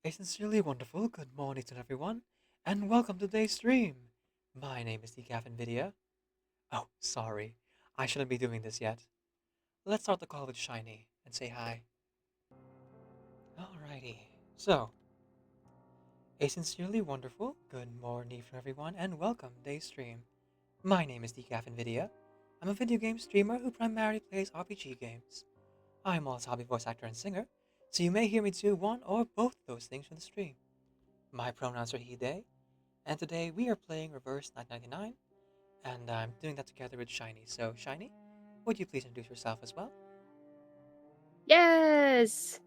A sincerely wonderful good morning to everyone, and welcome to today's stream. My name is Decaf Nvidia. Oh, sorry, I shouldn't be doing this yet. Let's start the call with Shiny and say hi. Alrighty, so a sincerely wonderful good morning for everyone, and welcome to today's stream. My name is Decaf Nvidia. I'm a video game streamer who primarily plays RPG games. I'm also a hobby voice actor and singer, so you may hear me do one or both those things in the stream. My pronouns are he, they, and today we are playing Reverse 999, and I'm doing that together with Shiny. So, Shiny, would you please introduce yourself as well? Yes!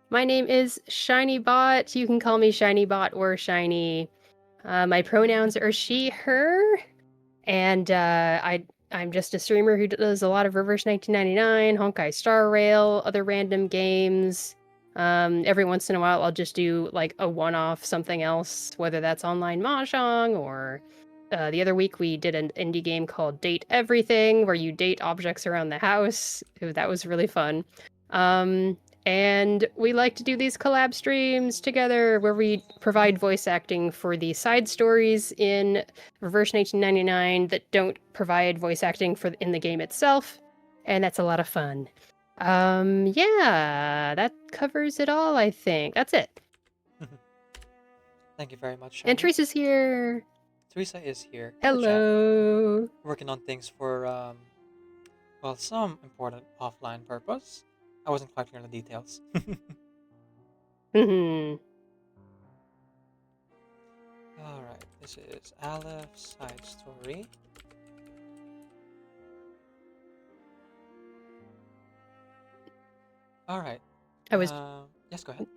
My name is ShinyBot. You can call me ShinyBot or Shiny. My pronouns are she, her, and I'm just a streamer who does a lot of Reverse 1999, Honkai Star Rail, other random games. Every once in a while, I'll just do like a one-off something else, whether that's online mahjong or the other week we did an indie game called Date Everything, where you date objects around the house. Ooh, that was really fun. Um, and we like to do these collab streams together where we provide voice acting for the side stories in Reverse 1999 that don't provide voice acting for in the game itself, and that's a lot of fun. Yeah, that covers it all, I think. That's it. Thank you very much, And Shiny. Teresa's here. Teresa is here in the chat, Hello. working on things for, well, some important offline purpose. I wasn't quite clear on the details. Mhm. Alright, this is Aleph's side story. Alright, I was yes, go ahead.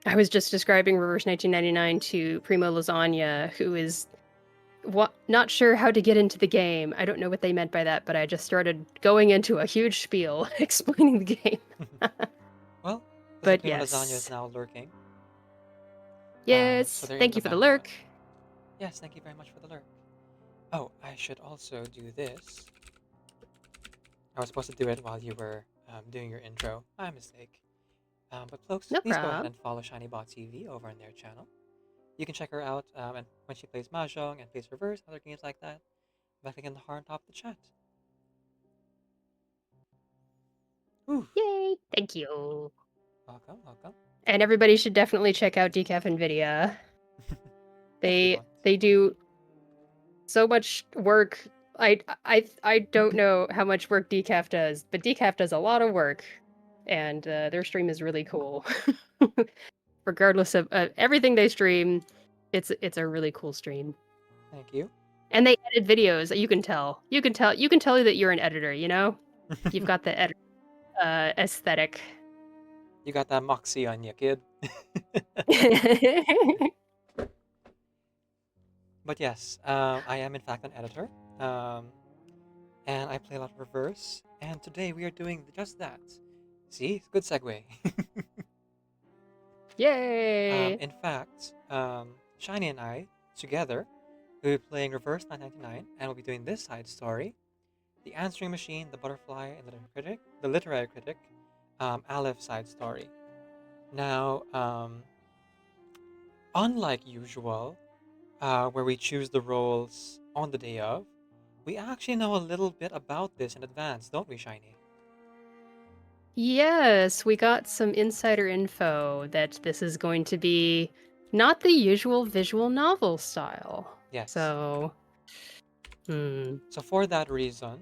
I was just describing Reverse 1999 to Primo Lasagna, who is not sure how to get into the game. I don't know what they meant by that, but I just started going into a huge spiel explaining the game. Well, the But Prima Lasagna is yes. now lurking. So Yes, they're in thank the you for the background. lurk. Yes, thank you very much for the lurk. Oh, I should also do this. I was supposed to do it while you were doing your intro. My mistake. But folks, No please go ahead problem. and follow ShinyBot TV over on their channel. You can check her out and when she plays Mahjong and plays Reverse, other games like that, by clicking the heart on top of the chat. Whew. Yay! Thank you. Welcome, welcome. And everybody should definitely check out Decaf Nvidia. They Excellent. they do so much work. I don't know how much work Decaf does, but Decaf does a lot of work, and their stream is really cool. Regardless of everything they stream, it's a really cool stream. Thank you. And they edit videos. You can tell. You can tell that you're an editor. You know, you've got the aesthetic. You got that moxie on you, kid. But yes, I am in fact an editor. Um, and I play a lot of Reverse. And today we are doing just that. See, good segue. Yay! In fact, Shiny and I together will be playing Reverse 999, and we'll be doing this side story: the answering machine, the butterfly, and the literary critic, Aleph side story. Now, unlike usual, where we choose the roles on the day of, we actually know a little bit about this in advance, don't we, Shiny? Yes, we got some insider info that this is going to be not the usual visual novel style. Yes. So, hmm. So for that reason,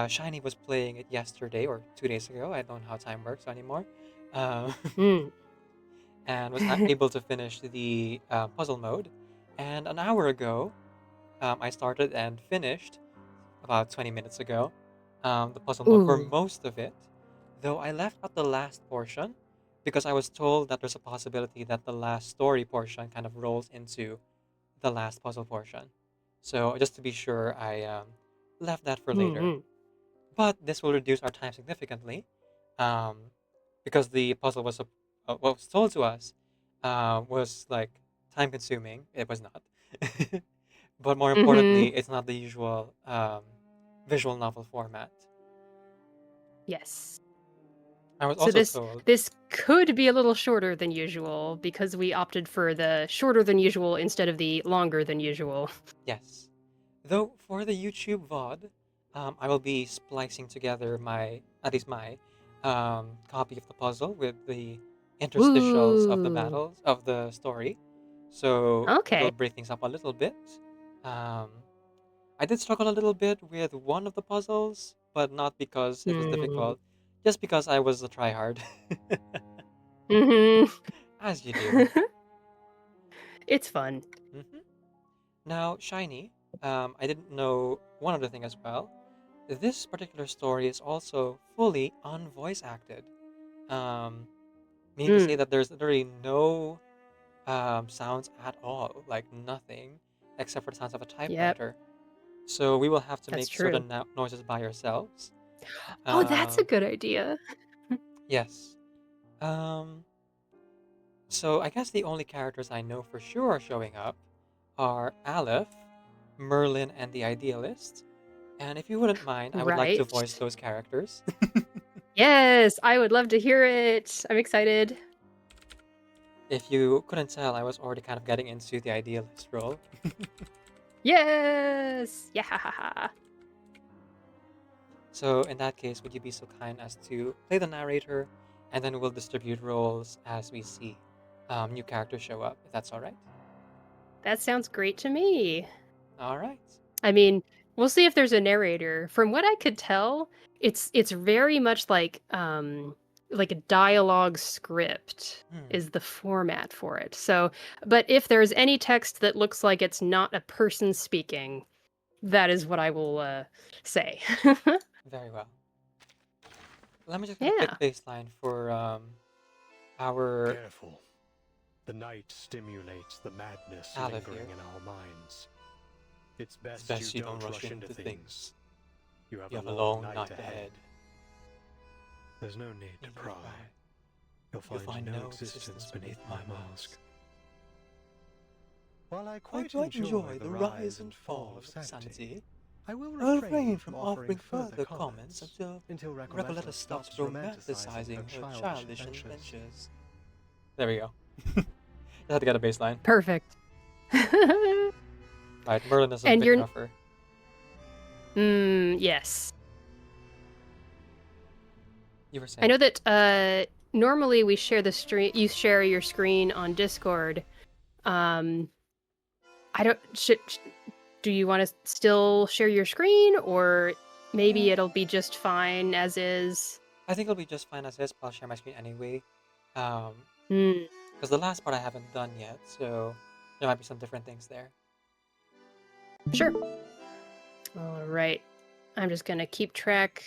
Shiny was playing it yesterday or 2 days ago. I don't know how time works anymore. Um, Hmm. and was able to finish the puzzle mode. And an hour ago, I started and finished about 20 minutes ago the puzzle mode for Ooh. most of it. Though I left out the last portion because I was told that there's a possibility that the last story portion kind of rolls into the last puzzle portion. So just to be sure, I left that for later. Hmm. But this will reduce our time significantly, um, because the puzzle what was told to us was like time consuming. It was not, but more Mm-hmm. importantly, it's not the usual visual novel format. Yes. I was So also this told. this could be a little shorter than usual because we opted for the shorter than usual instead of the longer than usual. Yes. Though for the YouTube VOD, I will be splicing together at least my copy of the puzzle with the interstitials of the Ooh. battles of the story. So Okay. it'll break things up a little bit. Um, I did struggle a little bit with one of the puzzles, but not because it was Hmm. difficult, just because I was a tryhard, Mm-hmm. as you do. It's fun. hmm Now, Shiny, I didn't know one other thing as well. This particular story is also fully unvoice acted. Um, Meaning to say Mm. that there's literally no sounds at all, like nothing, except for the sounds of a Yep, typewriter. So we will have to that's make true. certain noises by ourselves. Oh, that's a Um, good idea. yes. Um, so I guess the only characters I know for sure are showing up are Aleph, Merlin, and the Idealist. And if you wouldn't mind, I would like to voice Right. those characters. Yes, I would love to hear it. I'm excited. If you couldn't tell, I was already kind of getting into the Idealist role. Yes. Yeah. So in that case, would you be so kind as to play the narrator, and then we'll distribute roles as we see new characters show up, if that's all right? That sounds great to me. All right. I mean, we'll see if there's a narrator. From what I could tell, it's very much like a dialogue script Hmm. is the format for it. So, but if there's any text that looks like it's not a person speaking, that is what I will say. Very well. Let me just get a quick Yeah. baseline for our Careful. The night stimulates the madness Aleph lingering here. in our minds. It's It's best, best you you don't don't rush into things. things. You have You a have a long, long night night ahead. ahead. There's no need to Need to pry. cry. You'll You'll find no existence beneath my mask. While I I quite quite enjoy the rise and fall of sanity, I will refrain refrain from from offering offering further further comments comments until until Recoleta Recoleta stops stops romanticizing romanticizing her her childish childish adventures. adventures. There we go. Just had to get a baseline. Perfect. Right, Merlin is a And bit you're rougher. yes. You were I saying? know that normally we share the stream. You share your screen on Discord. Um, I don't. Do you want to still share your screen, or maybe it'll be just fine as is? I think it'll be just fine as is, but I'll share my screen anyway. Um, Hmm. because the last part I haven't done yet, so there might be some different things there. Sure. All right. I'm just gonna keep track.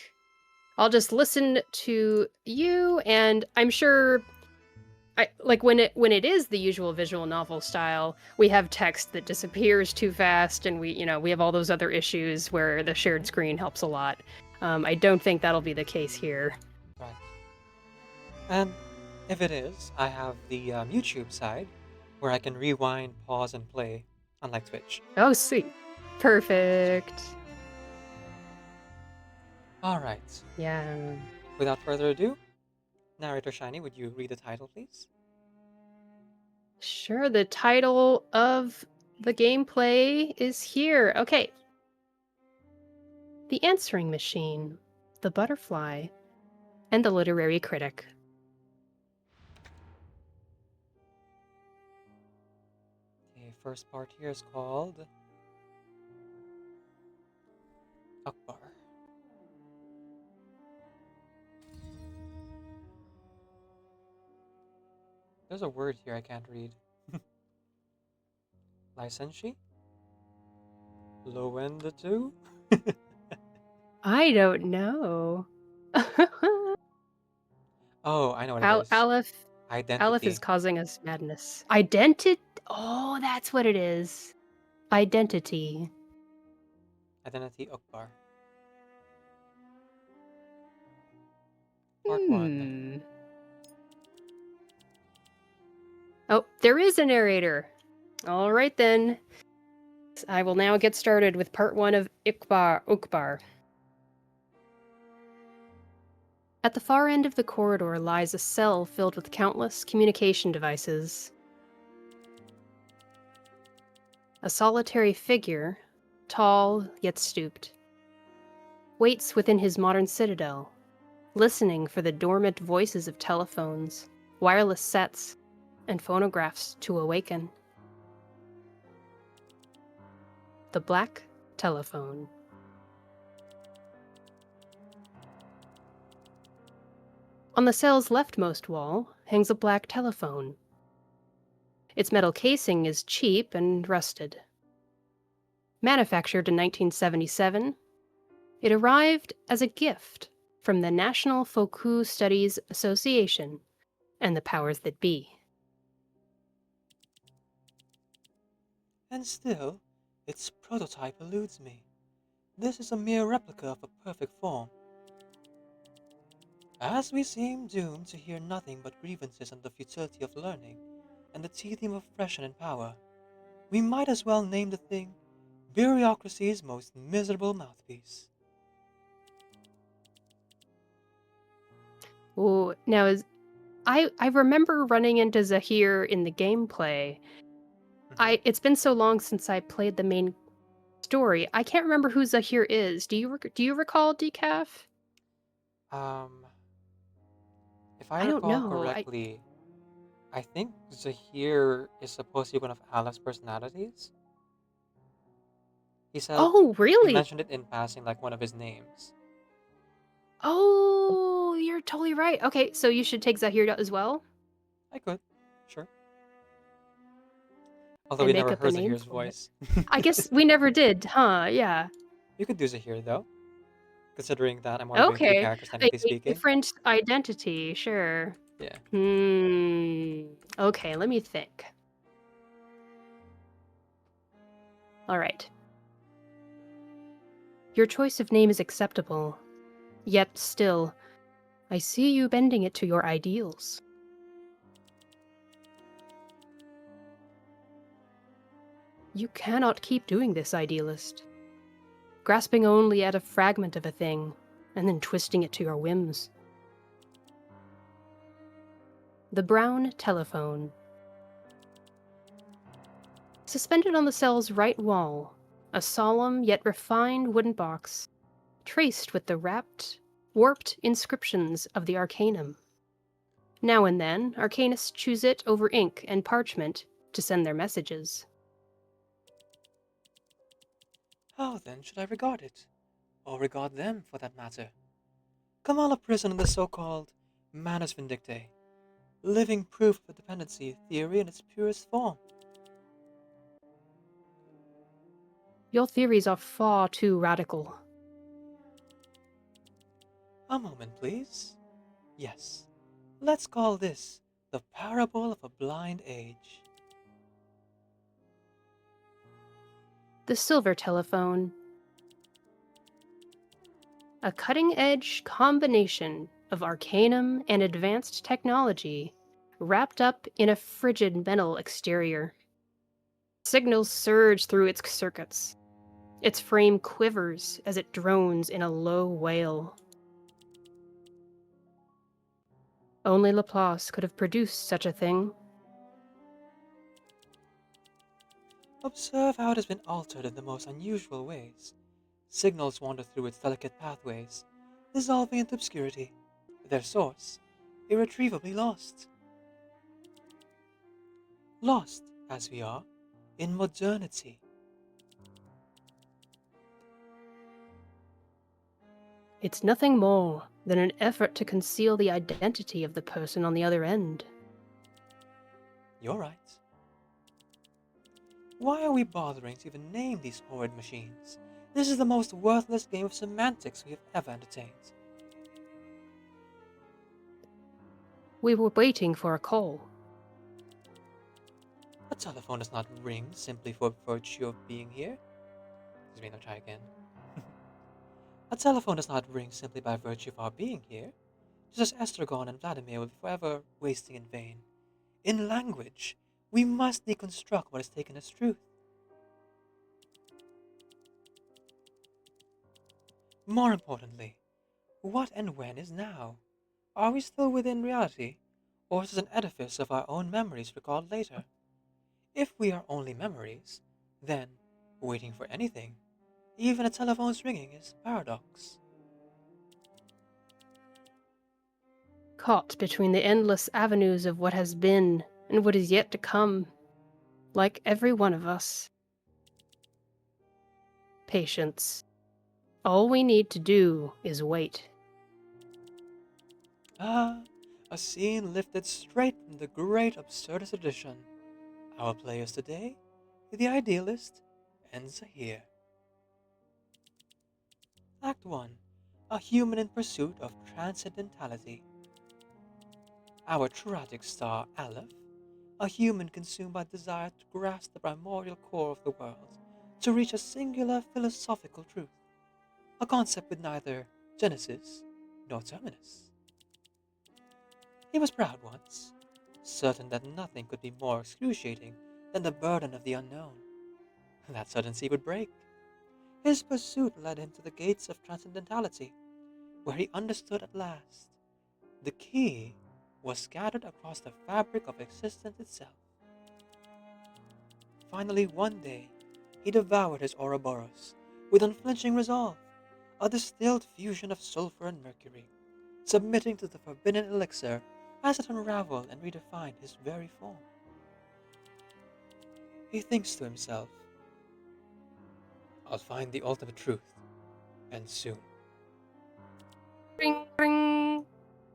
I'll just listen to you, and I'm sure like when it is the usual visual novel style, we have text that disappears too fast, and we have all those other issues where the shared screen helps a lot. I don't think that'll be the case here. Right. And if it is, I have the YouTube side where I can rewind, pause, and play, unlike Twitch. Oh, sweet, perfect. All right. Yeah, Without further ado, Narrator Shiny, would you read the title, please? sure. The title of the gameplay is here. Okay, the answering machine, the butterfly, and the literary critic. The first part here is called Uqbar. There's a word here I can't read. Licentiate? Lowenditu? I don't know. Oh, I know what it is. Aleph is Identity. causing us madness. Identity. Oh, that's what it is. Identity. Identity Uqbar. Part 1. Hmm. Oh, there is a narrator. All right then. I will now get started with part 1 of Uqbar. At the far end of the corridor lies a cell filled with countless communication devices. A solitary figure, tall yet stooped, waits within his modern citadel, listening for the dormant voices of telephones, wireless sets, and phonographs to awaken. The Black Telephone. On the cell's leftmost wall hangs a black telephone. Its metal casing is cheap and rusted. Manufactured in 1977, it arrived as a gift from the National Foucault Studies Association and the powers that be. And still, its prototype eludes me. This is a mere replica of a perfect form. As we seem doomed to hear nothing but grievances on the futility of learning and the tedium of oppression and power, we might as well name the thing bureaucracy's most miserable mouthpiece. Oh, now I remember running into Zahir in the gameplay. It's been so long since I played the main story. I can't remember who Zahir is. Do you recall, Decaf? If I I don't recall know. correctly, I think Zahir is supposed to be one of Aleth's personalities. He said Oh, he really? mentioned it in passing, like one of his names. Oh, you're totally right. Okay, so you should take Zahir as well I could, sure. Although and we make never up a heard name Zahir's for it. voice. I guess we never did, huh? Yeah. You could do Zahir though, considering that I'm only doing two Okay. characters A technically speaking. different identity, sure. Yeah. Okay, let me think. All right. Your choice of name is acceptable. Yet still, I see you bending it to your ideals. You cannot keep doing this, Idealist. Grasping only at a fragment of a thing, and then twisting it to your whims. The brown telephone. Suspended on the cell's right wall, a solemn yet refined wooden box, traced with the warped inscriptions of the Arcanum. Now and then, Arcanists choose it over ink and parchment to send their messages. How then should I regard it? Or regard them, for that matter? Come out of prison in the so-called Manus Vindictae, living proof of the dependency theory in its purest form. Your theories are far too radical. A moment, please. Yes, let's call this the parable of a blind age. The silver telephone. A cutting-edge combination of arcanum and advanced technology wrapped up in a frigid metal exterior. Signals surge through its circuits. Its frame quivers as it drones in a low wail. Only Laplace could have produced such a thing. Observe how it has been altered in the most unusual ways. Signals wander through its delicate pathways, dissolving into obscurity, their source irretrievably lost. Lost, as we are, in modernity. It's nothing more than an effort to conceal the identity of the person on the other end. You're right. Why are we bothering to even name these horrid machines? This is the most worthless game of semantics we have ever entertained. We were waiting for a call. A telephone does not ring simply for virtue of being here. Excuse me, I'll try again. A telephone does not ring simply by virtue of our being here, just as Estragon and Vladimir will be forever wasting in vain. In language, we must deconstruct what is taken as truth. More importantly, what and when is now? Are we still within reality, or is this an edifice of our own memories recalled later? If we are only memories, then, waiting for anything, even a telephone's ringing, is paradox. Caught between the endless avenues of what has been and what is yet to come, like every one of us. Patience. All we need to do is wait. Ah, a scene lifted straight from the great absurdist edition. Our players today, the Idealist and Zahir. Act 1. A human in pursuit of transcendentality. Our tragic star, Aleph, a human consumed by desire to grasp the primordial core of the world, to reach a singular philosophical truth, a concept with neither genesis nor terminus. He was proud once, certain that nothing could be more excruciating than the burden of the unknown. That certainty would break. His pursuit led him to the gates of transcendentality, where he understood at last. The key was scattered across the fabric of existence itself. Finally, one day, he devoured his Ouroboros with unflinching resolve, a distilled fusion of sulfur and mercury, submitting to the forbidden elixir as it unraveled and redefined his very form. He thinks to himself, I'll find the ultimate truth, and soon. Ring, ring,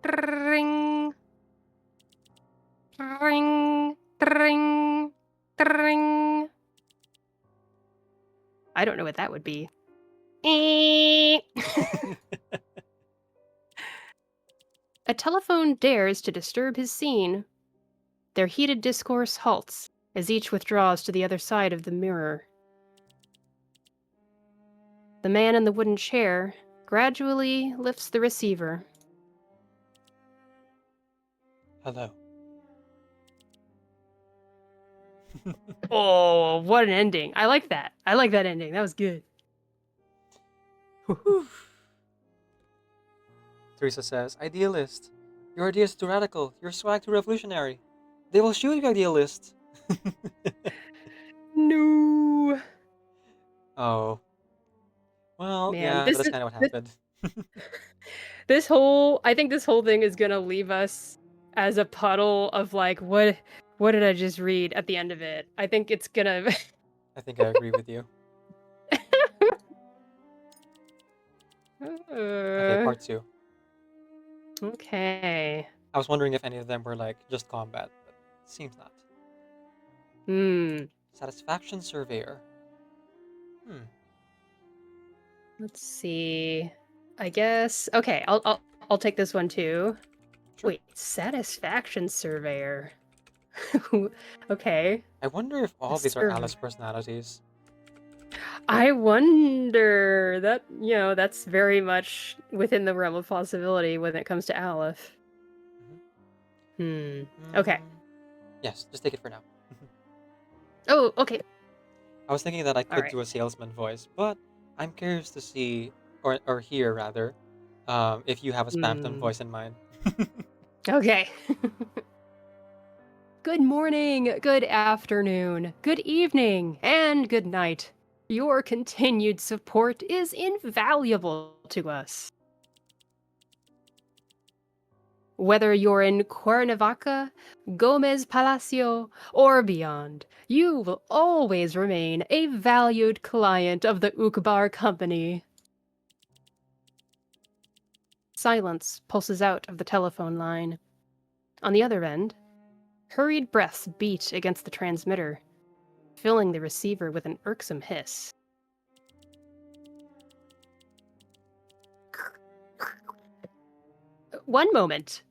ring, ring, ring, ring. I don't know what that would be. A telephone dares to disturb his scene. Their heated discourse halts as each withdraws to the other side of the mirror. The man in the wooden chair gradually lifts the receiver. Hello. Oh, what an ending. I like that. I like that ending. That was good. Teresa says, Idealist, your idea is too radical, your swag too revolutionary. They will shoot you, Idealist. No. Oh. Well, Man, yeah, this that's is kind of what happened. I think this whole thing is gonna leave us as a puddle of like, what did I just read at the end of it? I think it's gonna I think I agree with you. Okay, part 2. Okay. I was wondering if any of them were like just combat, but seems not. Hmm. Satisfaction Surveyor. Let's see. I guess. Okay, I'll take this one too. Sure. Wait, satisfaction surveyor. Okay. I wonder if all A of these are survey. Alice personalities. I wonder that, that's very much within the realm of possibility when it comes to Aleph. Okay. Yes, just take it for now. Oh, okay. I was thinking that I could Alright. do a salesman voice, but I'm curious to see, or hear rather, if you have a spamton voice in mind. Okay. Good morning, good afternoon, good evening, and good night. Your continued support is invaluable to us. Whether you're in Cuernavaca, Gomez Palacio, or beyond, you will always remain a valued client of the Uqbar company. Silence pulses out of the telephone line. On the other end, hurried breaths beat against the transmitter, filling the receiver with an irksome hiss. One moment.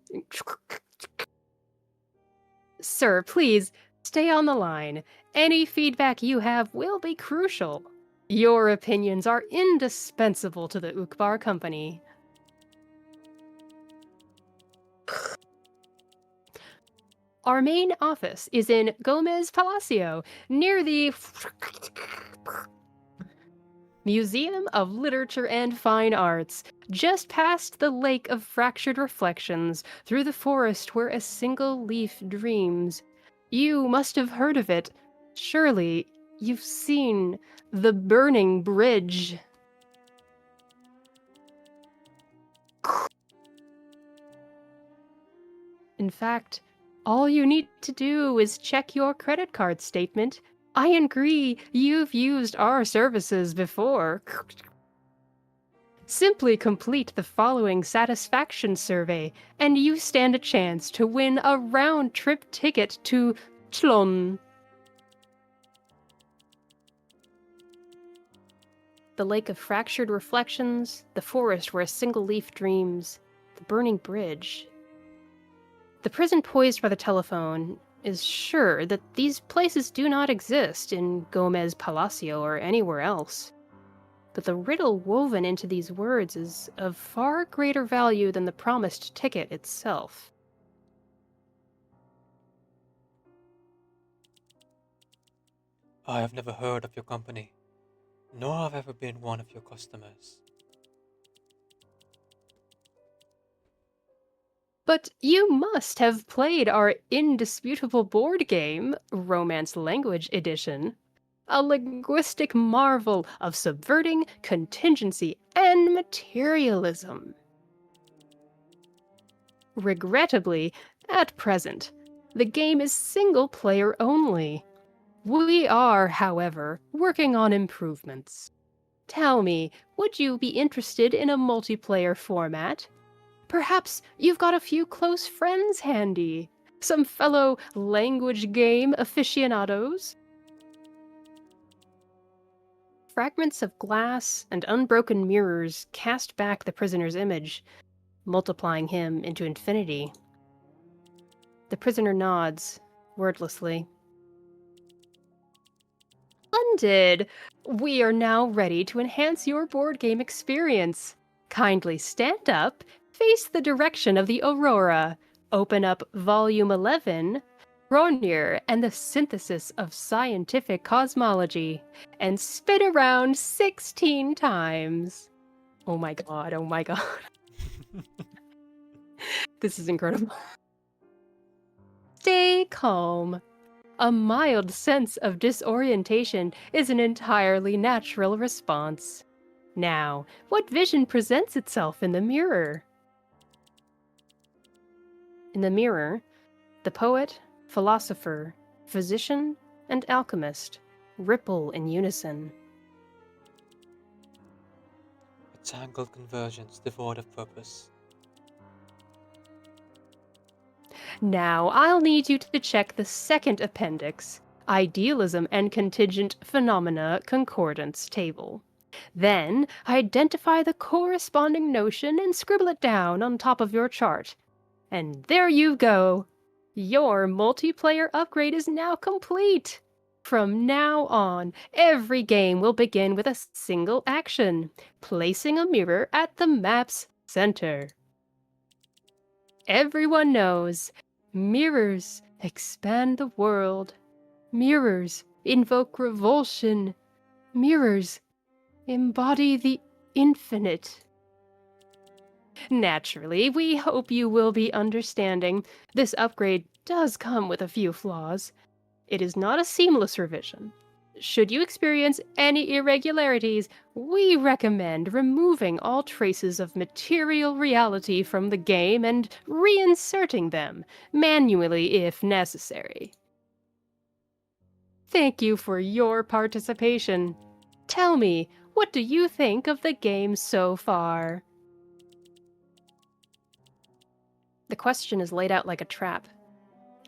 Sir, please, stay on the line. Any feedback you have will be crucial. Your opinions are indispensable to the Uqbar company. Our main office is in Gomez Palacio, near the Museum of Literature and Fine Arts. just past the lake of fractured reflections, through the forest where a single leaf dreams. You must have heard of it. Surely you've seen the burning bridge. In fact, all you need to do is check your credit card statement. I agree, you've used our services before. Simply complete the following satisfaction survey, and you stand a chance to win a round-trip ticket to Tlon. The lake of fractured reflections, the forest where a single leaf dreams, the burning bridge. The prison poised by the telephone is sure that these places do not exist in Gomez Palacio or anywhere else. But the riddle woven into these words is of far greater value than the promised ticket itself. I have never heard of your company, nor have I ever been one of your customers. But you must have played our indisputable board game, Romance Language Edition. A linguistic marvel of subverting contingency and materialism. Regrettably, at present, the game is single-player only. We are, however, working on improvements. Tell me, would you be interested in a multiplayer format? Perhaps you've got a few close friends handy? Some fellow language game aficionados? Fragments of glass and unbroken mirrors cast back the prisoner's image, multiplying him into infinity. The prisoner nods, wordlessly. Splendid! We are now ready to enhance your board game experience. Kindly stand up, face the direction of the Aurora, open up Volume 11, Ronir and the Synthesis of Scientific Cosmology, and spin around 16 times. Oh my god, oh my god. This is incredible. Stay calm. A mild sense of disorientation is an entirely natural response. Now, what vision presents itself in the mirror? In the mirror, the poet, philosopher, physician, and alchemist ripple in unison. A tangled convergence devoid of purpose. Now, I'll need you to check the second appendix, Idealism and Contingent Phenomena Concordance Table. Then, identify the corresponding notion and scribble it down on top of your chart. And there you go! Your multiplayer upgrade is now complete! From now on, every game will begin with a single action, placing a mirror at the map's center. Everyone knows, mirrors expand the world. Mirrors invoke revulsion. Mirrors embody the infinite. Naturally, we hope you will be understanding. This upgrade does come with a few flaws. It is not a seamless revision. Should you experience any irregularities, we recommend removing all traces of material reality from the game and reinserting them, manually if necessary. Thank you for your participation. Tell me, what do you think of the game so far? The question is laid out like a trap.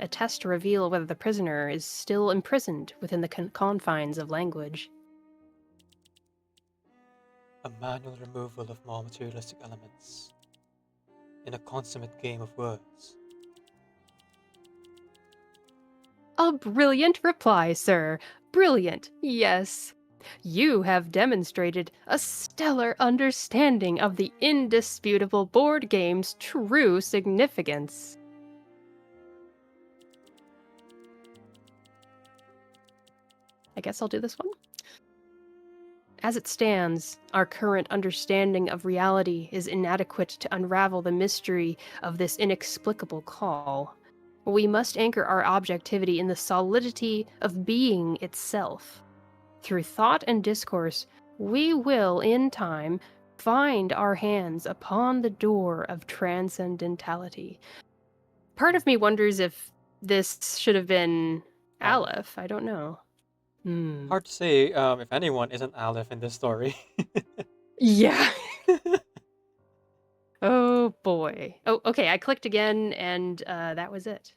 A test to reveal whether the prisoner is still imprisoned within the confines of language. A manual removal of more materialistic elements. In a consummate game of words. A brilliant reply, sir. Brilliant, yes. You have demonstrated a stellar understanding of the indisputable board game's true significance. I guess I'll do this one. As it stands, our current understanding of reality is inadequate to unravel the mystery of this inexplicable call. We must anchor our objectivity in the solidity of being itself. Through thought and discourse, we will, in time, find our hands upon the door of transcendentality. Part of me wonders if this should have been Aleph. I don't know. Hard to say if anyone is an Aleph in this story. Yeah. Oh boy. Oh, okay. I clicked again, and that was it.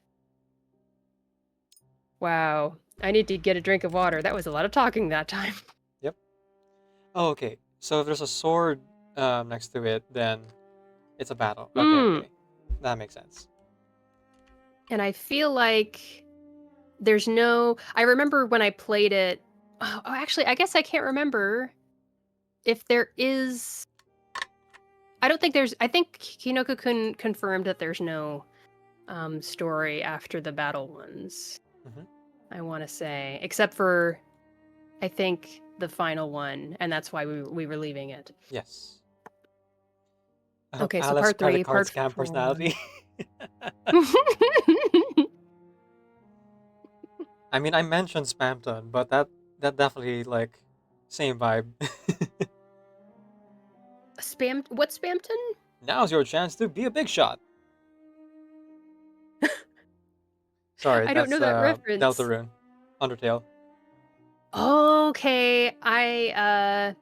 Wow. I need to get a drink of water. That was a lot of talking that time. Yep. Oh, okay. So if there's a sword next to it, then it's a battle. Okay, okay. That makes sense. And I feel like there's no... I remember when I played it... Oh, actually, I guess I can't remember if there is... I don't think there's... I think Kinoko-kun confirmed that there's no story after the battle ones. Mhm. I want to say. Except for, I think, the final one, and that's why we were leaving it. Yes. Okay, so Aleph's part 3, credit card part scam 4. personality. I mean, I mentioned Spamton, but that definitely like same vibe. What's Spamton? Now's your chance to be a big shot. Sorry, I don't know that reference. Deltarune, Undertale. Okay, I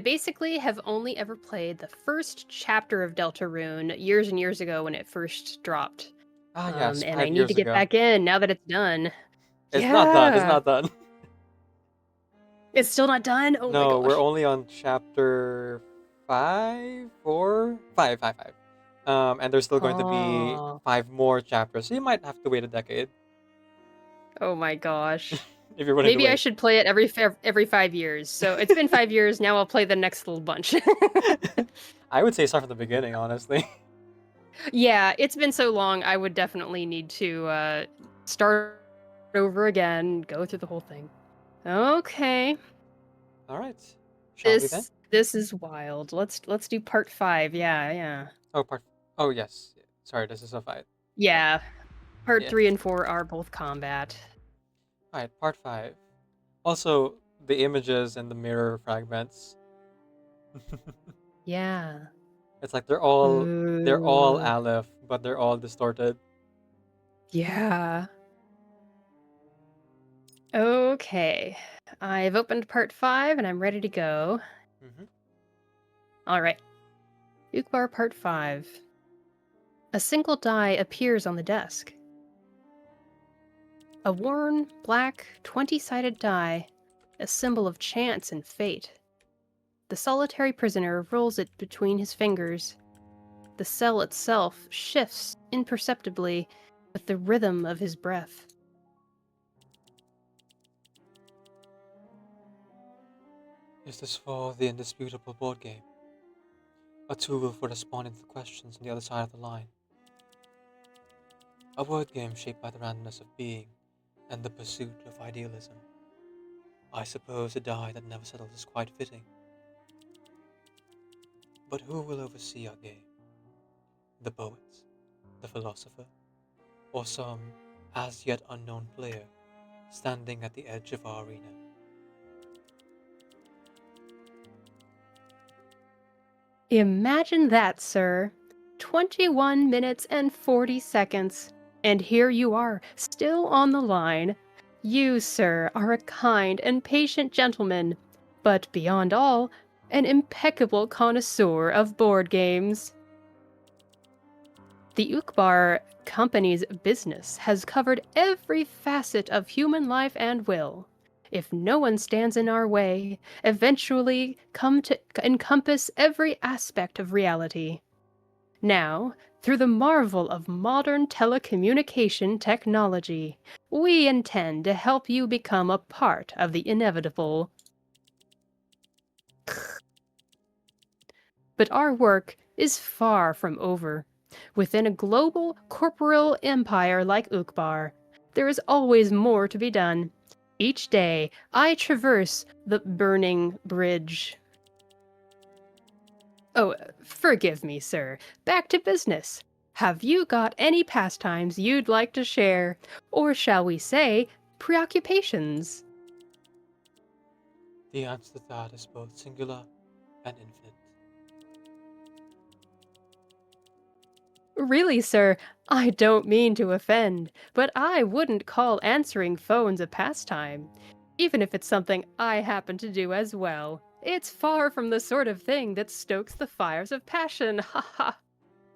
basically have only ever played the first chapter of Deltarune years and years ago when it first dropped. Ah, yes, and 5 I need years to get ago. back in now that it's done. It's not done. It's Yeah. not done. It's still not done? Oh my No, gosh. we're only on chapter 5, 4, 5, 5, 5. And there's still going to be Oh. 5 more chapters, so you might have to wait a decade Oh my gosh. if you're willing to Maybe I wait. should play it every 5 years. So it's been 5 years, now I'll play the next little bunch. I would say start from the beginning, honestly. Yeah, it's been so long, I would definitely need to start over again, go through the whole thing. Okay. All right. Shall we then? This is wild. Let's do part 5. Yeah. Oh, Oh, yes. Sorry, this is a fight. Yeah. Part Yeah. 3 and 4 are both combat. All right, part 5. Also, the images and the mirror fragments. Yeah. It's like they're all Ooh. Aleph, but they're all distorted. Yeah. Okay. I've opened part 5 and I'm ready to go. Mm-hmm. All right. Uqbar part 5. A single die appears on the desk. A worn, black, 20-sided die, a symbol of chance and fate. The solitary prisoner rolls it between his fingers. The cell itself shifts imperceptibly with the rhythm of his breath. Is this for the indisputable board game? A tool for responding to questions on the other side of the line? A word game shaped by the randomness of being and the pursuit of idealism? I suppose a die that never settles is quite fitting. But who will oversee our game? The poet, the philosopher, or some as yet unknown player standing at the edge of our arena? Imagine that, sir. 21 minutes and 40 seconds. And here you are, still on the line. You, sir, are a kind and patient gentleman, but beyond all, an impeccable connoisseur of board games. The Uqbar company's business has covered every facet of human life and will, if no one stands in our way, eventually come to encompass every aspect of reality. Now, through the marvel of modern telecommunication technology, we intend to help you become a part of the inevitable. But our work is far from over. Within a global corporeal empire like Uqbar, there is always more to be done. Each day, I traverse the burning bridge. Oh, forgive me, sir. Back to business. Have you got any pastimes you'd like to share? Or shall we say, preoccupations? The answer to that is both singular and infinite. Really, sir, I don't mean to offend, but I wouldn't call answering phones a pastime. Even if it's something I happen to do as well. It's far from the sort of thing that stokes the fires of passion, ha ha!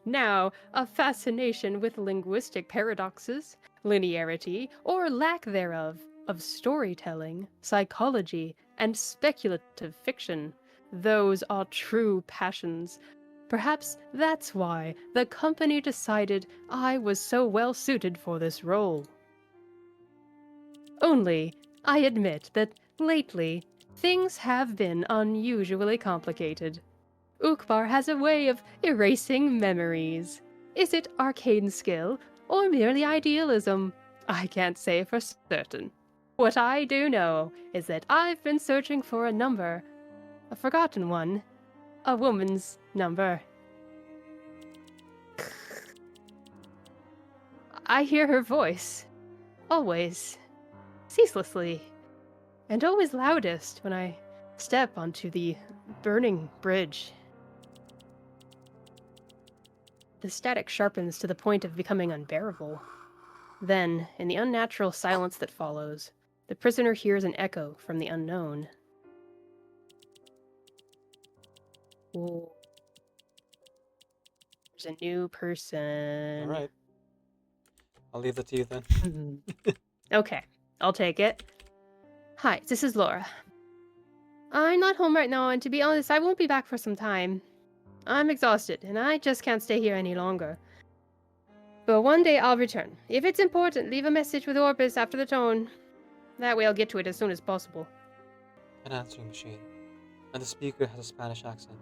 Now, a fascination with linguistic paradoxes, linearity, or lack thereof, of storytelling, psychology, and speculative fiction. Those are true passions. Perhaps that's why the company decided I was so well suited for this role. Only, I admit that lately, things have been unusually complicated. Uqbar has a way of erasing memories. Is it arcane skill, or merely idealism? I can't say for certain. What I do know is that I've been searching for a number, a forgotten one, a woman's number. I hear her voice, always, ceaselessly, and always loudest when I step onto the burning bridge. The static sharpens to the point of becoming unbearable. Then, in the unnatural silence that follows, the prisoner hears an echo from the unknown. Ooh. There's a new person. All right. I'll leave that to you then. Okay, I'll take it. Hi, this is Laura. I'm not home right now, and to be honest, I won't be back for some time. I'm exhausted, and I just can't stay here any longer. But one day I'll return. If it's important, leave a message with Orbis after the tone. That way I'll get to it as soon as possible. An answering machine, and the speaker has a Spanish accent.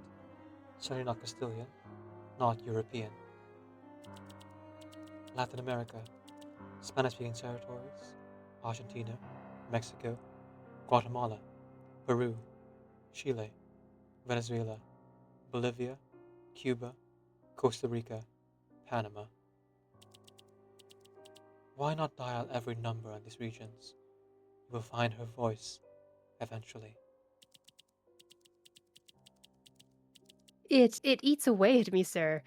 Certainly not Castilian, not European. Latin America, Spanish-speaking territories, Argentina, Mexico, Guatemala, Peru, Chile, Venezuela, Bolivia, Cuba, Costa Rica, Panama. Why not dial every number in these regions? You will find her voice eventually. It eats away at me, sir.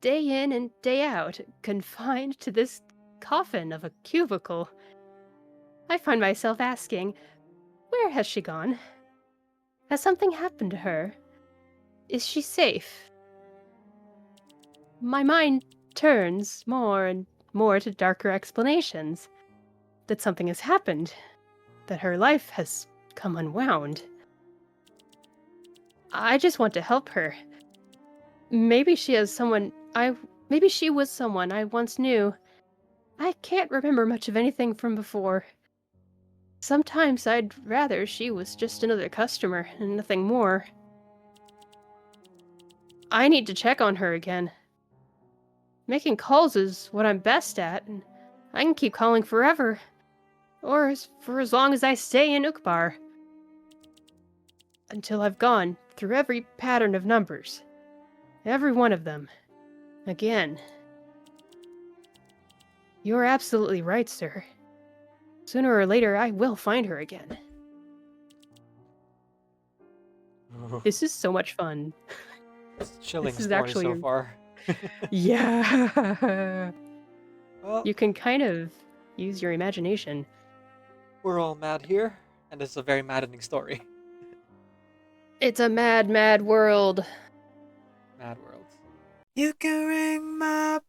Day in and day out, confined to this coffin of a cubicle. I find myself asking, where has she gone? Has something happened to her? Is she safe? My mind turns more and more to darker explanations. That something has happened. That her life has come unwound. I just want to help her. Maybe she was someone I once knew. I can't remember much of anything from before. Sometimes I'd rather she was just another customer and nothing more. I need to check on her again. Making calls is what I'm best at, and I can keep calling forever. Or for as long as I stay in Uqbar. Until I've gone through every pattern of numbers. Every one of them. Again. You're absolutely right, sir. Sooner or later, I will find her again. This is so much fun. It's a chilling This is story actually- so far. Yeah. Well, You can kind of use your imagination. we're all mad here, and it's a very maddening story. It's a mad, mad world. Mad world. You can ring my